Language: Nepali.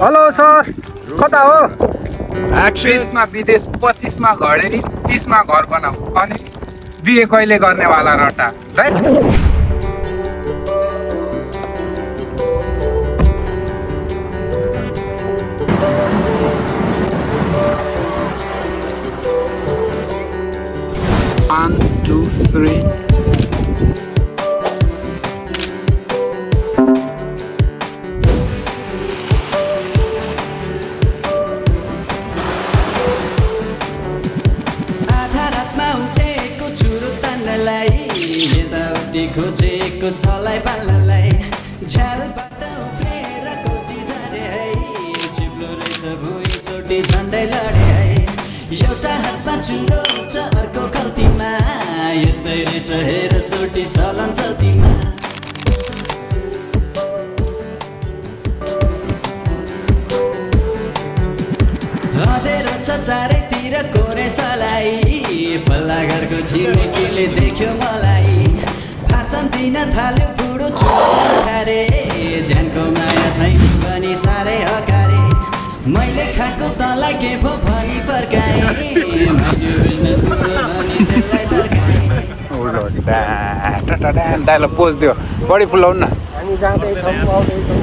हेलो सर, कता हो? 20मा विदेश, 25मा घडेरी, 30मा घर बनाऊ अनि बिहे कहिले गर्नेवाला रटा राइट। One, two, three. यताउति खोजेको सलाई पाल्नलाई झ्यालबाट उफ्लेर कोसी झरे है चिप्लो रहेछ भुइँ सोटी झन्डै लडे है एउटा हातमा चुरो छ अर्को खल्तीमा यस्तै रहेछ हेर सोटी चलन चल्तीमा अँधेरो छ चारैतिर कोरे सलाई पल्ला घरको छिमेकीले देख्यो मलाई भाषण दिन थाल्यो बुढो छोरे ज्यानको माया छैन भनी साह्रै हकारे मैले खाएको तँलाई के भो भनी फर्काएँ मैले बिजनेस बुढो भनी त्यसलाई तर्काएँ दाइलाई पोज दियो बढी फुलाउनु न। हामी जाँदैछौँ, आउँदैछौँ।